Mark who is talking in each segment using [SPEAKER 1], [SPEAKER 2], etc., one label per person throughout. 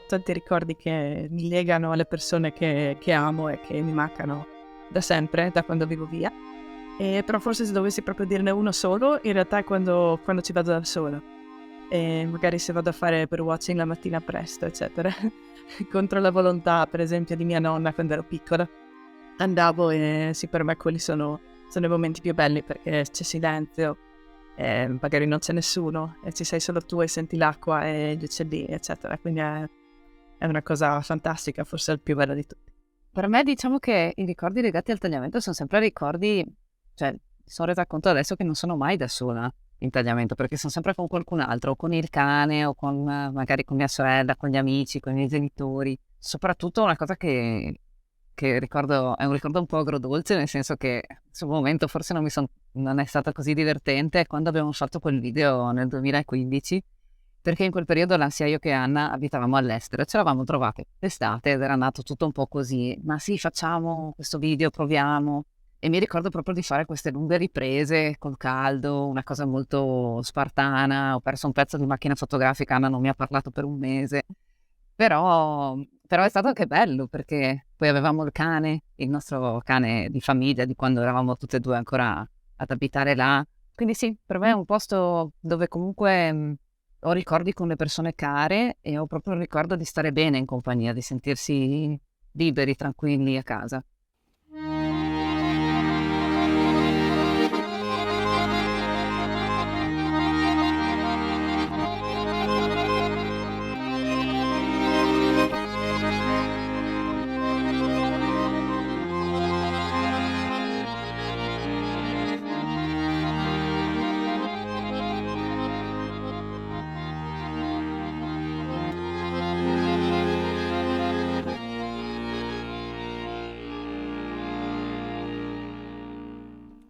[SPEAKER 1] tanti ricordi che mi legano alle persone che amo e che mi mancano da sempre, da quando vivo via. Però forse se dovessi proprio dirne uno solo, in realtà è quando ci vado da sola. E magari se vado a fare per watching la mattina presto, eccetera. Contro la volontà, per esempio, di mia nonna quando ero piccola. Andavo e sì, per me quelli sono i momenti più belli perché c'è silenzio, magari non c'è nessuno e ci sei solo tu e senti l'acqua e gli uccellini, eccetera. Quindi è una cosa fantastica, forse il più bello di tutti.
[SPEAKER 2] Per me diciamo che i ricordi legati al tagliamento sono sempre ricordi, cioè mi sono resa conto adesso che non sono mai da sola in tagliamento, perché sono sempre con qualcun altro, o con il cane, o con magari con mia sorella, con gli amici, con i miei genitori. Soprattutto una cosa che ricordo, è un ricordo un po' agrodolce, nel senso che sul momento forse non è stata così divertente, quando abbiamo fatto quel video nel 2015, perché in quel periodo sia io che Anna abitavamo all'estero e ce l'avamo trovate d'estate ed era nato tutto un po' così, ma sì, facciamo questo video, proviamo. E mi ricordo proprio di fare queste lunghe riprese col caldo, una cosa molto spartana. Ho perso un pezzo di macchina fotografica, Anna non mi ha parlato per un mese, però è stato anche bello perché poi avevamo il nostro cane di famiglia di quando eravamo tutte e due ancora ad abitare là. Quindi sì, per me è un posto dove comunque ho ricordi con le persone care e ho proprio il ricordo di stare bene in compagnia, di sentirsi liberi, tranquilli a casa.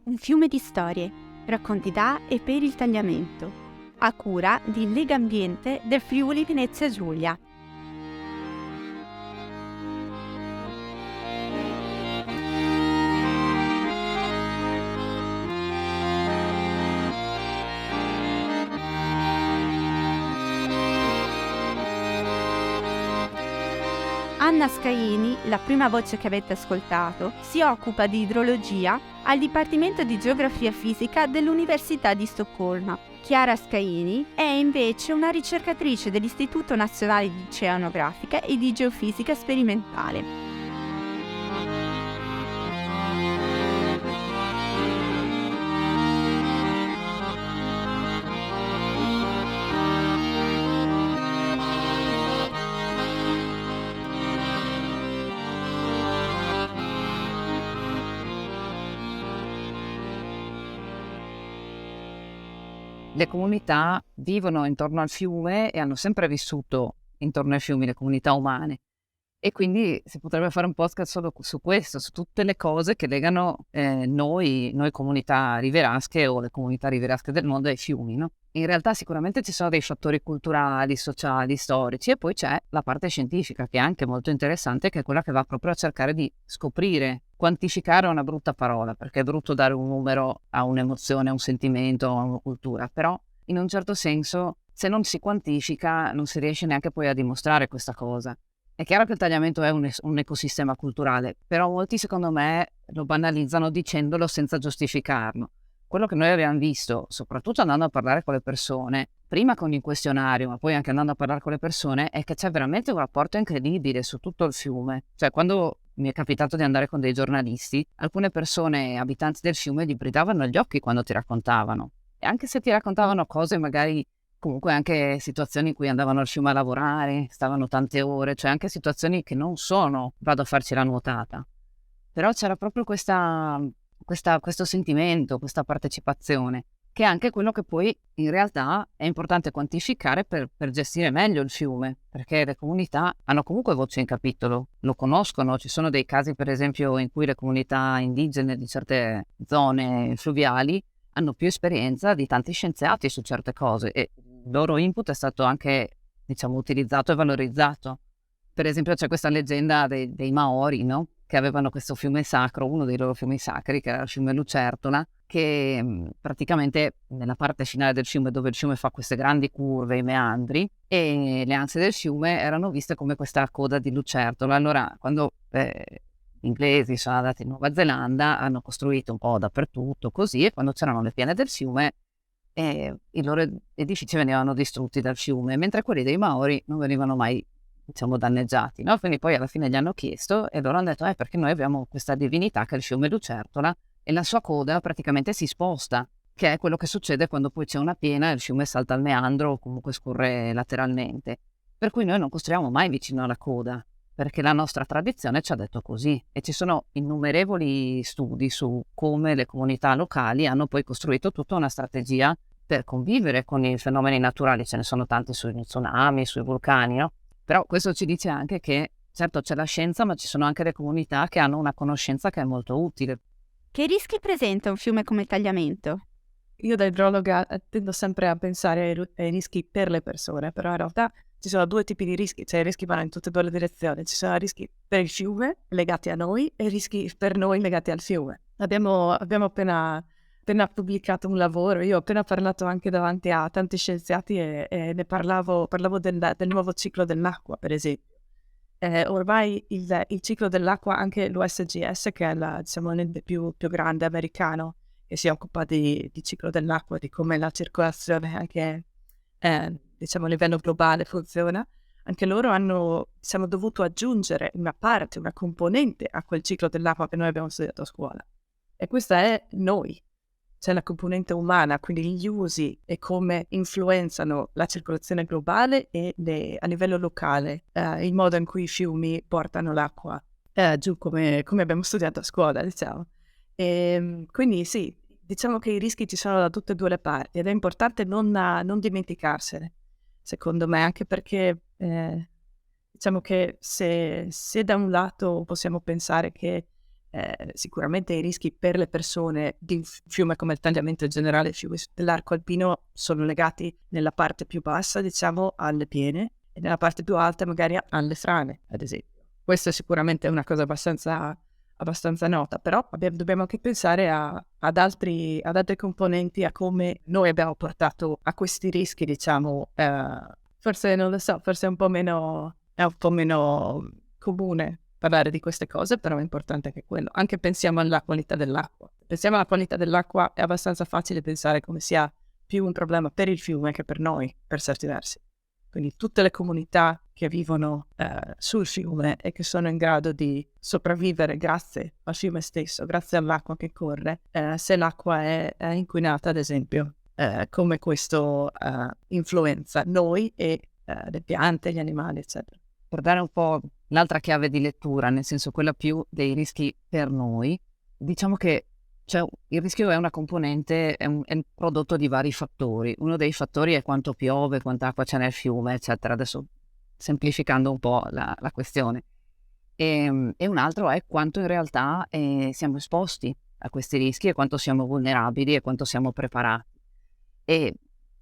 [SPEAKER 3] Un fiume di storie, racconti da e per il tagliamento, a cura di Legambiente del Friuli Venezia Giulia. Anna Scaini, la prima voce che avete ascoltato, si occupa di idrologia al Dipartimento di Geografia Fisica dell'Università di Stoccolma. Chiara Scaini è invece una ricercatrice dell'Istituto Nazionale di Oceanografica e di Geofisica Sperimentale.
[SPEAKER 2] Le comunità vivono intorno al fiume e hanno sempre vissuto intorno ai fiumi, le comunità umane. E quindi si potrebbe fare un podcast solo su questo, su tutte le cose che legano noi comunità rivierasche o le comunità rivierasche del mondo ai fiumi, no? In realtà sicuramente ci sono dei fattori culturali, sociali, storici e poi c'è la parte scientifica che è anche molto interessante, che è quella che va proprio a cercare di scoprire. Quantificare è una brutta parola, perché è brutto dare un numero a un'emozione, a un sentimento, a una cultura, però in un certo senso se non si quantifica non si riesce neanche poi a dimostrare questa cosa. È chiaro che il tagliamento è un ecosistema culturale, però molti secondo me lo banalizzano dicendolo senza giustificarlo. Quello che noi abbiamo visto, soprattutto andando a parlare con le persone, prima con il questionario, ma poi anche andando a parlare con le persone, è che c'è veramente un rapporto incredibile su tutto il fiume. Cioè, quando mi è capitato di andare con dei giornalisti, alcune persone abitanti del fiume gli brillavano gli occhi quando ti raccontavano. E anche se ti raccontavano cose magari comunque anche situazioni in cui andavano al fiume a lavorare, stavano tante ore, cioè anche situazioni che non sono vado a farci la nuotata. Però c'era proprio questo sentimento, questa partecipazione, che è anche quello che poi in realtà è importante quantificare per gestire meglio il fiume, perché le comunità hanno comunque voce in capitolo, lo conoscono, ci sono dei casi per esempio in cui le comunità indigene di certe zone fluviali hanno più esperienza di tanti scienziati su certe cose e il loro input è stato anche, diciamo, utilizzato e valorizzato. Per esempio c'è questa leggenda dei Maori, no? Che avevano questo fiume sacro, uno dei loro fiumi sacri, che era il fiume Lucertola, che praticamente nella parte finale del fiume, dove il fiume fa queste grandi curve, i meandri, e le anse del fiume erano viste come questa coda di lucertola. Allora, quando gli inglesi sono andati in Nuova Zelanda, hanno costruito un po' dappertutto così, e quando c'erano le piene del fiume, i loro edifici venivano distrutti dal fiume, mentre quelli dei Maori non venivano mai, diciamo, danneggiati, no? Quindi poi alla fine gli hanno chiesto e loro hanno detto perché noi abbiamo questa divinità che è il fiume Lucertola, e la sua coda praticamente si sposta, che è quello che succede quando poi c'è una piena e il fiume salta al meandro o comunque scorre lateralmente. Per cui noi non costruiamo mai vicino alla coda, perché la nostra tradizione ci ha detto così, e ci sono innumerevoli studi su come le comunità locali hanno poi costruito tutta una strategia per convivere con i fenomeni naturali. Ce ne sono tanti sui tsunami, sui vulcani, no? Però questo ci dice anche che, certo, c'è la scienza, ma ci sono anche le comunità che hanno una conoscenza che è molto utile.
[SPEAKER 3] Che rischi presenta un fiume come tagliamento?
[SPEAKER 1] Io da idrologa tendo sempre a pensare ai rischi per le persone, però in realtà ci sono due tipi di rischi, cioè i rischi vanno in tutte e due le direzioni. Ci sono rischi per il fiume legati a noi e rischi per noi legati al fiume. Abbiamo appena pubblicato un lavoro, io ho appena parlato anche davanti a tanti scienziati e ne parlavo del nuovo ciclo dell'acqua, per esempio. Ormai il ciclo dell'acqua, anche l'USGS, che è l'ente più grande americano che si occupa di ciclo dell'acqua, di come la circolazione anche a livello globale funziona, anche loro hanno dovuto aggiungere una componente a quel ciclo dell'acqua che noi abbiamo studiato a scuola. E questa è noi, c'è la componente umana, quindi gli usi e come influenzano la circolazione globale e a livello locale, il modo in cui i fiumi portano l'acqua giù come abbiamo studiato a scuola, diciamo. Quindi sì, diciamo che i rischi ci sono da tutte e due le parti ed è importante non dimenticarsene, secondo me, anche perché diciamo che se da un lato possiamo pensare che sicuramente i rischi per le persone di un fiume come il tagliamento in generale, i fiumi dell'arco alpino, sono legati nella parte più bassa, diciamo, alle piene, e nella parte più alta magari alle frane, ad esempio. Questa è sicuramente una cosa abbastanza nota, però dobbiamo anche pensare ad altre componenti, a come noi abbiamo portato a questi rischi, diciamo, forse non lo so, forse è un po' meno comune parlare di queste cose, però è importante anche quello. Anche pensiamo alla qualità dell'acqua. Pensiamo alla qualità dell'acqua, è abbastanza facile pensare come sia più un problema per il fiume che per noi, per certi versi. Quindi tutte le comunità che vivono sul fiume e che sono in grado di sopravvivere grazie al fiume stesso, grazie all'acqua che corre, se l'acqua è inquinata, ad esempio, come questo influenza noi e le piante, gli animali, eccetera.
[SPEAKER 2] Per dare un po' l'altra chiave di lettura, nel senso quella più dei rischi per noi, diciamo che il rischio è una componente, è un prodotto di vari fattori. Uno dei fattori è quanto piove, quanta acqua c'è nel fiume, eccetera. Adesso semplificando un po' la questione. E un altro è quanto in realtà siamo esposti a questi rischi e quanto siamo vulnerabili e quanto siamo preparati. E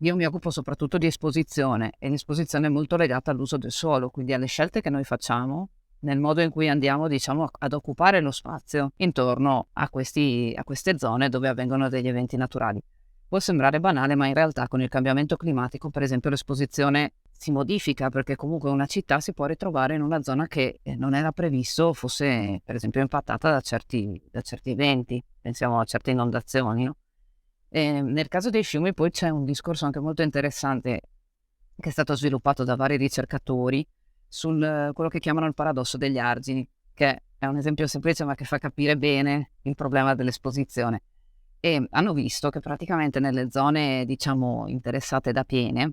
[SPEAKER 2] io mi occupo soprattutto di esposizione, e l'esposizione è molto legata all'uso del suolo, quindi alle scelte che noi facciamo nel modo in cui andiamo, diciamo, ad occupare lo spazio intorno a queste zone dove avvengono degli eventi naturali. Può sembrare banale, ma in realtà con il cambiamento climatico, per esempio, l'esposizione si modifica, perché comunque una città si può ritrovare in una zona che non era previsto fosse, per esempio, impattata da certi eventi. Pensiamo a certe inondazioni, no? Nel caso dei fiumi poi c'è un discorso anche molto interessante che è stato sviluppato da vari ricercatori sul quello che chiamano il paradosso degli argini, che è un esempio semplice ma che fa capire bene il problema dell'esposizione. E hanno visto che praticamente nelle zone, diciamo, interessate da piene,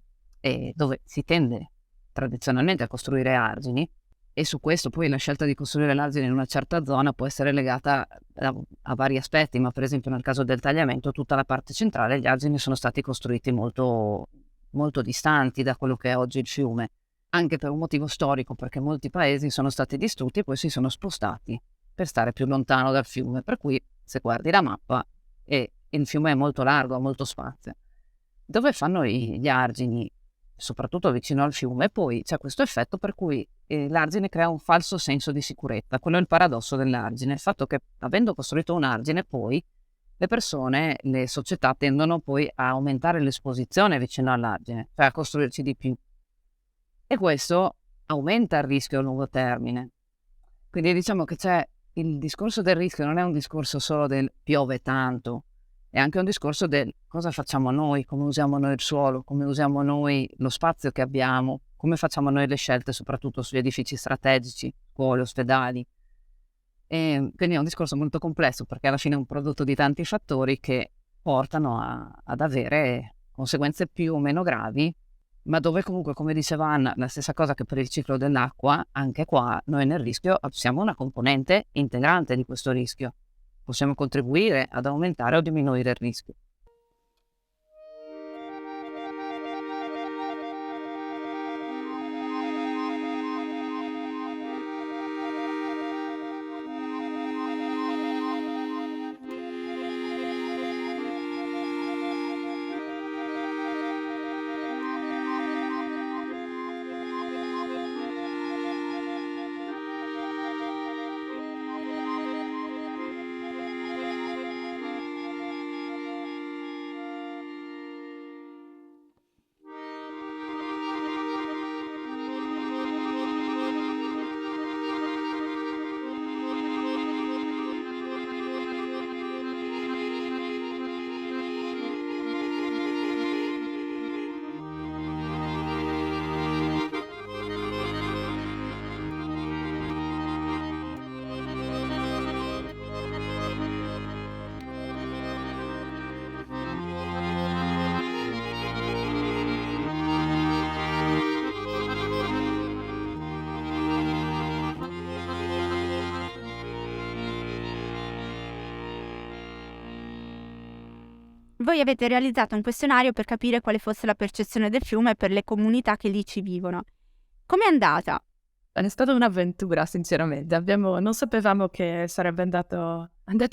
[SPEAKER 2] dove si tende tradizionalmente a costruire argini, e su questo poi la scelta di costruire l'argine in una certa zona può essere legata a vari aspetti, ma per esempio nel caso del tagliamento tutta la parte centrale gli argini sono stati costruiti molto, molto distanti da quello che è oggi il fiume, anche per un motivo storico, perché molti paesi sono stati distrutti e poi si sono spostati per stare più lontano dal fiume, per cui se guardi la mappa il fiume è molto largo, ha molto spazio. Dove fanno gli argini, soprattutto vicino al fiume, poi c'è questo effetto per cui l'argine crea un falso senso di sicurezza. Quello è il paradosso dell'argine, il fatto che avendo costruito un argine poi le persone, le società tendono poi a aumentare l'esposizione vicino all'argine, cioè a costruirci di più. E questo aumenta il rischio a lungo termine. Quindi diciamo che c'è il discorso del rischio, non è un discorso solo del piove tanto, è anche un discorso del cosa facciamo noi, come usiamo noi il suolo, come usiamo noi lo spazio che abbiamo, come facciamo noi le scelte, soprattutto sugli edifici strategici, scuole, ospedali. E quindi è un discorso molto complesso, perché alla fine è un prodotto di tanti fattori che portano ad avere conseguenze più o meno gravi, ma dove comunque, come diceva Anna, la stessa cosa che per il ciclo dell'acqua, anche qua noi nel rischio siamo una componente integrante di questo rischio. Possiamo contribuire ad aumentare o diminuire il rischio.
[SPEAKER 3] Voi avete realizzato un questionario per capire quale fosse la percezione del fiume per le comunità che lì ci vivono. Com'è andata?
[SPEAKER 1] È stata un'avventura, sinceramente. Non sapevamo che sarebbe andato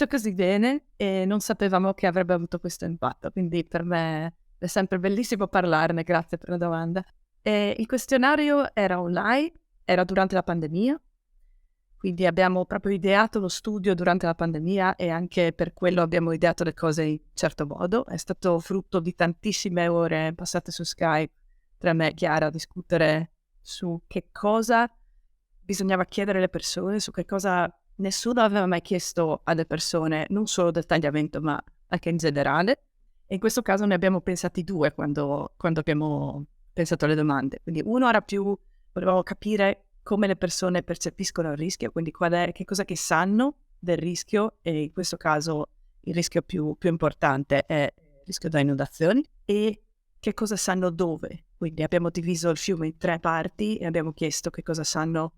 [SPEAKER 1] così bene e non sapevamo che avrebbe avuto questo impatto. Quindi per me è sempre bellissimo parlarne, grazie per la domanda. E il questionario era online, era durante la pandemia, quindi abbiamo proprio ideato lo studio durante la pandemia e anche per quello abbiamo ideato le cose in certo modo. È stato frutto di tantissime ore passate su Skype tra me e Chiara a discutere su che cosa bisognava chiedere alle persone, su che cosa nessuno aveva mai chiesto alle persone, non solo del tagliamento ma anche in generale. E in questo caso ne abbiamo pensati due quando abbiamo pensato alle domande. Quindi uno era volevamo capire come le persone percepiscono il rischio, quindi che cosa che sanno del rischio, e in questo caso il rischio più importante è il rischio da inondazioni, e che cosa sanno dove. Quindi abbiamo diviso il fiume in 3 parti e abbiamo chiesto che cosa sanno,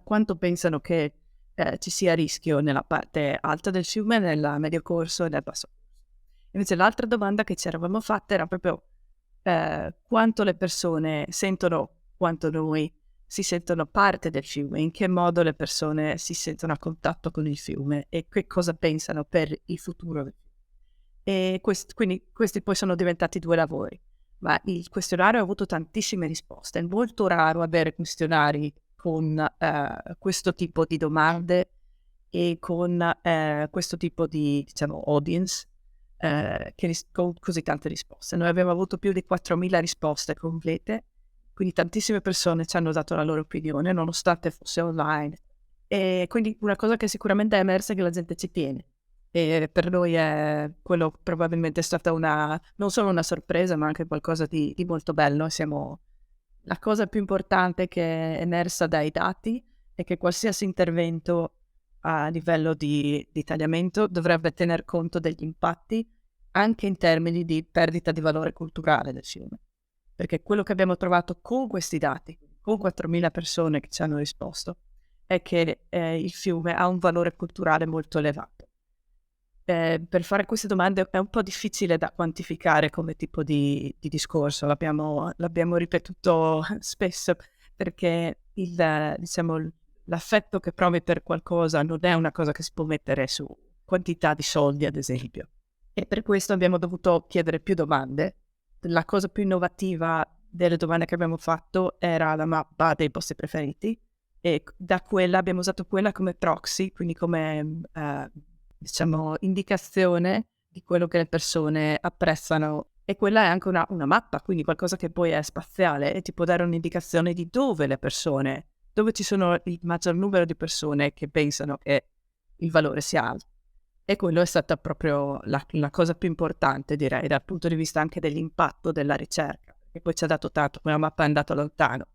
[SPEAKER 1] quanto pensano che ci sia rischio nella parte alta del fiume, nel medio corso e nel basso corso. Invece l'altra domanda che ci eravamo fatte era proprio quanto le persone sentono, quanto noi si sentono parte del fiume, in che modo le persone si sentono a contatto con il fiume e che cosa pensano per il futuro del fiume. E quindi questi poi sono diventati 2 lavori, ma il questionario ha avuto tantissime risposte. È molto raro avere questionari con questo tipo di domande e con questo tipo di, diciamo, audience con così tante risposte. Noi abbiamo avuto più di 4.000 risposte complete, quindi tantissime persone ci hanno dato la loro opinione, nonostante fosse online. E quindi una cosa che sicuramente è emersa è che la gente ci tiene. E per noi quello probabilmente è stata non solo una sorpresa, ma anche qualcosa di molto bello. La cosa più importante che è emersa dai dati è che qualsiasi intervento a livello di tagliamento dovrebbe tener conto degli impatti anche in termini di perdita di valore culturale del fiume. Perché quello che abbiamo trovato con questi dati, con 4.000 persone che ci hanno risposto, è che il fiume ha un valore culturale molto elevato. Per fare queste domande è un po' difficile da quantificare come tipo di discorso, l'abbiamo ripetuto spesso, perché l'affetto che provi per qualcosa non è una cosa che si può mettere su quantità di soldi, ad esempio. E per questo abbiamo dovuto chiedere più domande. La cosa più innovativa delle domande che abbiamo fatto era la mappa dei posti preferiti, e da quella abbiamo usato quella come proxy, quindi come diciamo, indicazione di quello che le persone apprezzano. E quella è anche una mappa, quindi qualcosa che poi è spaziale e ti può dare un'indicazione di dove ci sono il maggior numero di persone che pensano che il valore sia alto. E quello è stata proprio la cosa più importante, direi, dal punto di vista anche dell'impatto della ricerca, che poi ci ha dato tanto, quella mappa è andata lontano.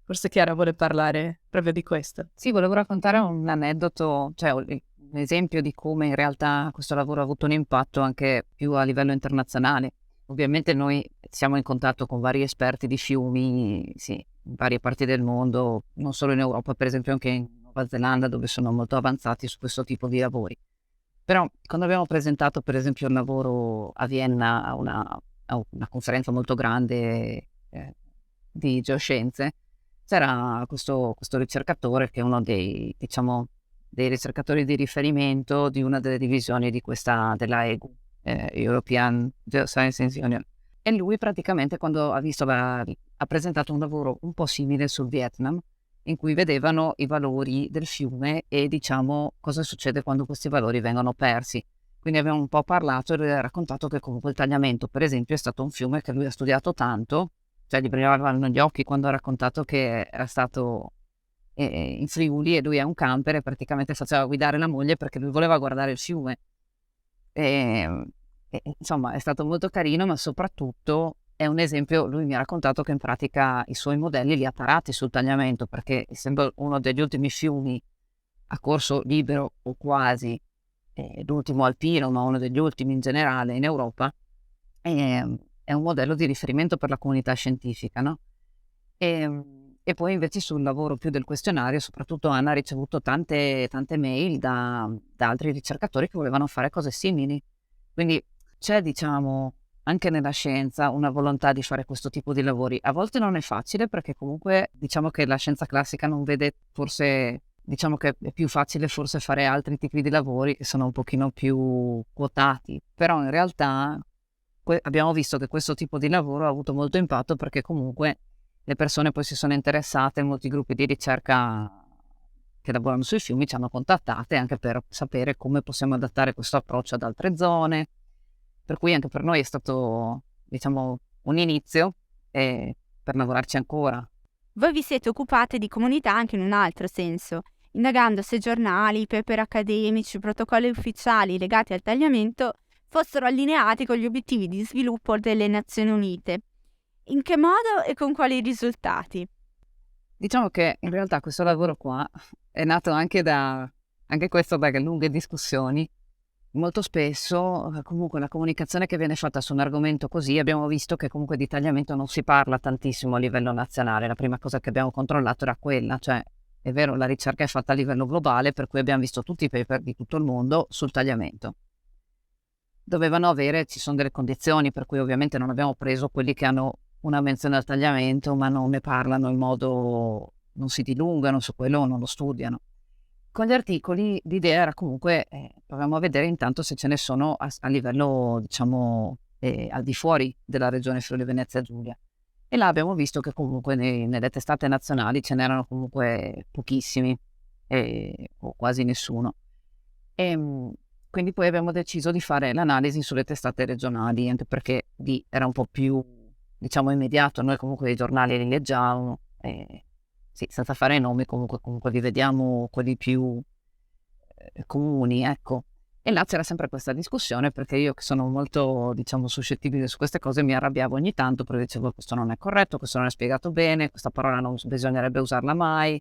[SPEAKER 1] Forse Chiara vuole parlare proprio di questo.
[SPEAKER 2] Sì, volevo raccontare un aneddoto, cioè un esempio di come in realtà questo lavoro ha avuto un impatto anche più a livello internazionale. Ovviamente noi siamo in contatto con vari esperti di fiumi, sì, in varie parti del mondo, non solo in Europa, per esempio anche in Nuova Zelanda, dove sono molto avanzati su questo tipo di lavori. Però quando abbiamo presentato per esempio il lavoro a Vienna a una conferenza molto grande di geoscienze, c'era questo ricercatore che è uno diciamo, dei ricercatori di riferimento di una delle divisioni della EGU, European Geosciences Union. E lui praticamente quando ha presentato un lavoro un po' simile sul Vietnam, in cui vedevano i valori del fiume e diciamo cosa succede quando questi valori vengono persi. Quindi abbiamo un po' parlato e lui ha raccontato che comunque il tagliamento, per esempio, è stato un fiume che lui ha studiato tanto, cioè gli brillavano gli occhi quando ha raccontato che era stato in Friuli e lui è un camper e praticamente faceva guidare la moglie perché lui voleva guardare il fiume. Insomma, è stato molto carino, ma soprattutto è un esempio. Lui mi ha raccontato che in pratica i suoi modelli li ha tarati sul tagliamento perché essendo uno degli ultimi fiumi a corso libero o quasi, l'ultimo alpino, ma uno degli ultimi in generale in Europa, è un modello di riferimento per la comunità scientifica, no? E poi invece sul lavoro più del questionario, soprattutto Anna ha ricevuto tante mail da altri ricercatori che volevano fare cose simili. Quindi c'è, diciamo, anche nella scienza una volontà di fare questo tipo di lavori. A volte non è facile perché comunque diciamo che la scienza classica non vede, forse diciamo che è più facile forse fare altri tipi di lavori che sono un pochino più quotati, però in realtà abbiamo visto che questo tipo di lavoro ha avuto molto impatto perché comunque le persone poi si sono interessate, molti gruppi di ricerca che lavorano sui fiumi ci hanno contattate anche per sapere come possiamo adattare questo approccio ad altre zone, per cui anche per noi è stato, diciamo, un inizio per lavorarci ancora.
[SPEAKER 3] Voi vi siete occupate di comunità anche in un altro senso, indagando se giornali, paper accademici, protocolli ufficiali legati al tagliamento fossero allineati con gli obiettivi di sviluppo delle Nazioni Unite. In che modo e con quali risultati?
[SPEAKER 2] Diciamo che in realtà questo lavoro qua è nato anche questo da lunghe discussioni. Molto spesso comunque la comunicazione che viene fatta su un argomento così, abbiamo visto che comunque di tagliamento non si parla tantissimo a livello nazionale. La prima cosa che abbiamo controllato era quella, cioè è vero, la ricerca è fatta a livello globale, per cui abbiamo visto tutti i paper di tutto il mondo sul tagliamento. Ci sono delle condizioni, per cui ovviamente non abbiamo preso quelli che hanno una menzione al tagliamento, ma non ne parlano in modo, non si dilungano su quello, non lo studiano. Con gli articoli l'idea era comunque, proviamo a vedere intanto se ce ne sono a livello, diciamo, al di fuori della regione Friuli Venezia Giulia. E là abbiamo visto che comunque nelle testate nazionali ce n'erano comunque pochissimi, o quasi nessuno. Quindi poi abbiamo deciso di fare l'analisi sulle testate regionali, anche perché lì era un po' più, diciamo, immediato. Noi comunque i giornali li leggiamo, sì, senza fare nomi, comunque li vediamo quelli più comuni, ecco. E là c'era sempre questa discussione, perché io che sono molto, diciamo, suscettibile su queste cose mi arrabbiavo ogni tanto, perché dicevo questo non è corretto, questo non è spiegato bene, questa parola non bisognerebbe usarla mai,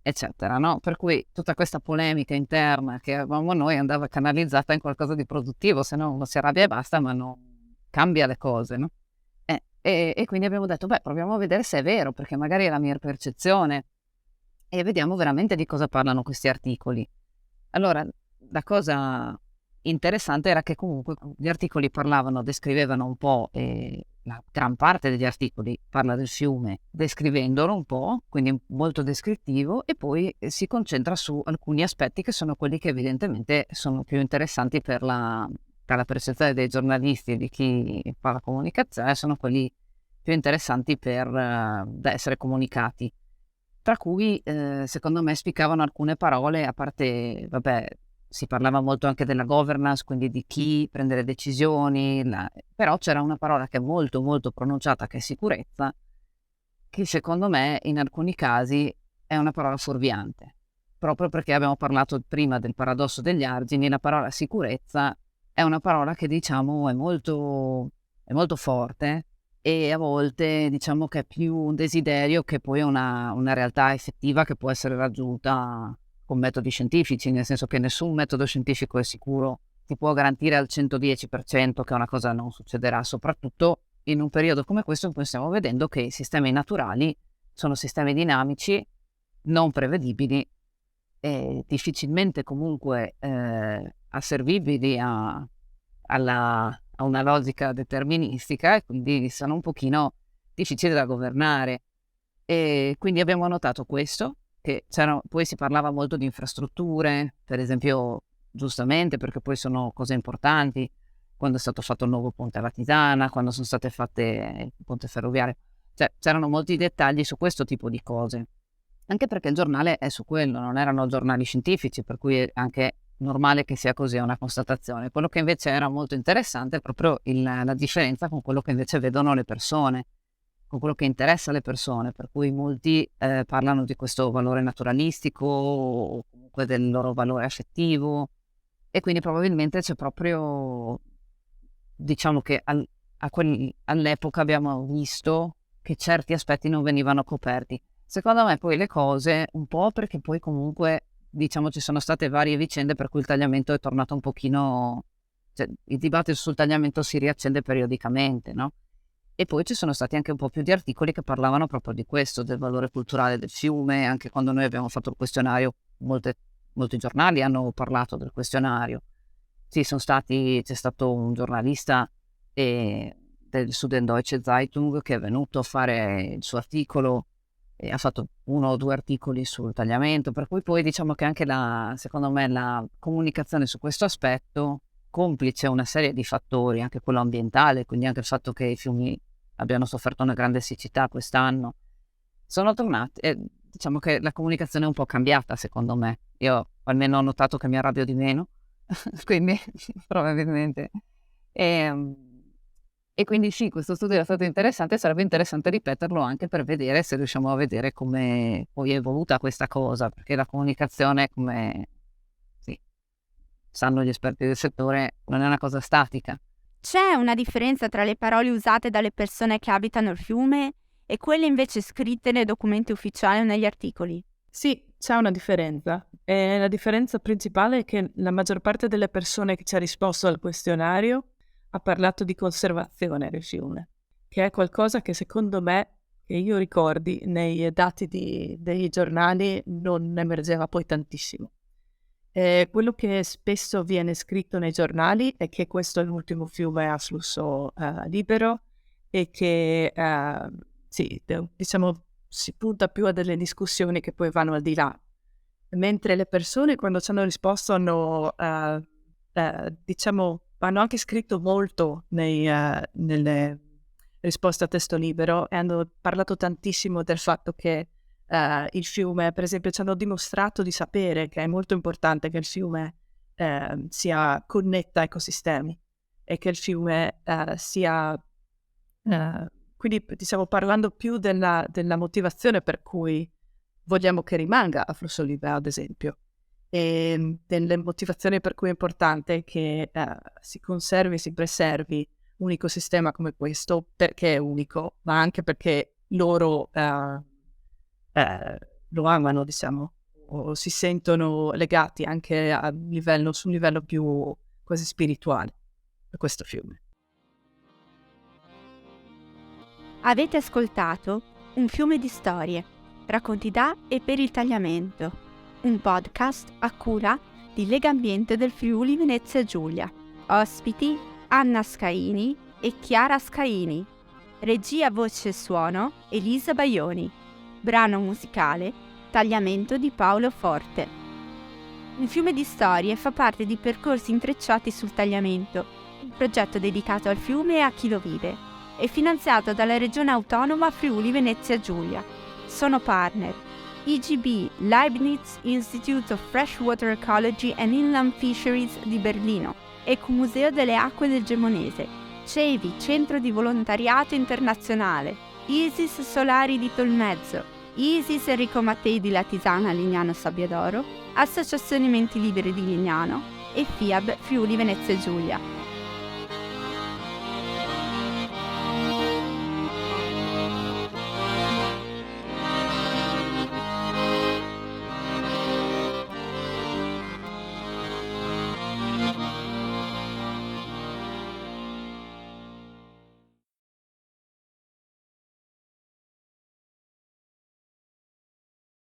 [SPEAKER 2] eccetera, no? Per cui tutta questa polemica interna che avevamo noi andava canalizzata in qualcosa di produttivo, se no uno si arrabbia e basta, ma non cambia le cose, no? E quindi abbiamo detto, proviamo a vedere se è vero, perché magari è la mia percezione, e vediamo veramente di cosa parlano questi articoli. Allora, la cosa interessante era che comunque gli articoli descrivevano un po', la gran parte degli articoli parla del fiume descrivendolo un po', quindi molto descrittivo, e poi si concentra su alcuni aspetti che sono quelli che evidentemente sono più interessanti per la percezione dei giornalisti e di chi fa la comunicazione, sono quelli più interessanti da essere comunicati. Tra cui, secondo me, spiccavano alcune parole, a parte, si parlava molto anche della governance, quindi di chi prende le decisioni, però c'era una parola che è molto molto pronunciata, che è sicurezza, che secondo me in alcuni casi è una parola fuorviante. Proprio perché abbiamo parlato prima del paradosso degli argini, la parola sicurezza è una parola che diciamo è molto forte, e a volte diciamo che è più un desiderio che poi una realtà effettiva che può essere raggiunta con metodi scientifici, nel senso che nessun metodo scientifico è sicuro, ti può garantire al 110% che una cosa non succederà, soprattutto in un periodo come questo in cui stiamo vedendo che i sistemi naturali sono sistemi dinamici, non prevedibili e difficilmente comunque asservibili a una logica deterministica, e quindi sono un pochino difficili da governare. E quindi abbiamo notato questo, che poi si parlava molto di infrastrutture, per esempio, giustamente, perché poi sono cose importanti, quando è stato fatto il nuovo ponte alla Tisana, quando sono state fatte il ponte ferroviario, cioè c'erano molti dettagli su questo tipo di cose, anche perché il giornale è su quello, non erano giornali scientifici, per cui è anche normale che sia così, è una constatazione. Quello che invece era molto interessante è proprio la differenza con quello che invece vedono le persone, con quello che interessa le persone, per cui molti parlano di questo valore naturalistico o comunque del loro valore affettivo, e quindi probabilmente c'è proprio, diciamo che all'epoca abbiamo visto che certi aspetti non venivano coperti. Secondo me poi le cose, un po' perché poi comunque diciamo ci sono state varie vicende per cui il tagliamento è tornato un pochino, cioè il dibattito sul tagliamento si riaccende periodicamente, no? E poi ci sono stati anche un po' più di articoli che parlavano proprio di questo, del valore culturale del fiume. Anche quando noi abbiamo fatto il questionario, molti giornali hanno parlato del questionario. Sì, c'è stato un giornalista del Süddeutsche Zeitung che è venuto a fare il suo articolo e ha fatto 1 o 2 articoli sul tagliamento, per cui poi diciamo che anche secondo me la comunicazione su questo aspetto, complice una serie di fattori, anche quello ambientale, quindi anche il fatto che i fiumi abbiano sofferto una grande siccità quest'anno, sono tornati, diciamo che la comunicazione è un po' cambiata secondo me. Io almeno ho notato che mi arrabbio di meno, quindi probabilmente. E quindi sì, questo studio è stato interessante, sarebbe interessante ripeterlo anche per vedere se riusciamo a vedere come poi è evoluta questa cosa, perché la comunicazione, come sì, sanno gli esperti del settore, non è una cosa statica.
[SPEAKER 3] C'è una differenza tra le parole usate dalle persone che abitano il fiume e quelle invece scritte nei documenti ufficiali o negli articoli?
[SPEAKER 1] Sì, c'è una differenza. E la differenza principale è che la maggior parte delle persone che ci ha risposto al questionario ha parlato di conservazione del fiume, che è qualcosa che secondo me, che io ricordi, nei dati dei giornali non emergeva poi tantissimo. Quello che spesso viene scritto nei giornali è che questo è l'ultimo fiume a flusso libero e che sì, diciamo si punta più a delle discussioni che poi vanno al di là, mentre le persone quando ci hanno risposto hanno diciamo hanno anche scritto molto nelle risposte a testo libero e hanno parlato tantissimo del fatto che il fiume, per esempio, ci hanno dimostrato di sapere che è molto importante che il fiume sia connetta ecosistemi e che il fiume sia quindi diciamo parlando più della motivazione per cui vogliamo che rimanga a flusso libero, ad esempio, e delle motivazioni per cui è importante che si conservi, si preservi un ecosistema come questo, perché è unico, ma anche perché loro lo amano, diciamo, o si sentono legati anche su un livello più quasi spirituale a questo fiume.
[SPEAKER 3] Avete ascoltato Un fiume di storie, racconti da e per il tagliamento, un podcast a cura di Legambiente del Friuli Venezia Giulia. Ospiti Anna Scaini e Chiara Scaini. Regia, voce e suono Elisa Baioni. Brano musicale Tagliamento di Paolo Forte. Un fiume di storie fa parte di Percorsi intrecciati sul tagliamento, un progetto dedicato al fiume e a chi lo vive, e finanziato dalla Regione Autonoma Friuli Venezia Giulia. Sono partner IGB, Leibniz Institute of Freshwater Ecology and Inland Fisheries di Berlino, Ecomuseo delle Acque del Gemonese, CEVI, Centro di Volontariato Internazionale, ISIS Solari di Tolmezzo, ISIS Enrico Mattei di Latisana Lignano Sabbiadoro, Associazione Menti Liberi di Lignano e FIAB Friuli Venezia Giulia.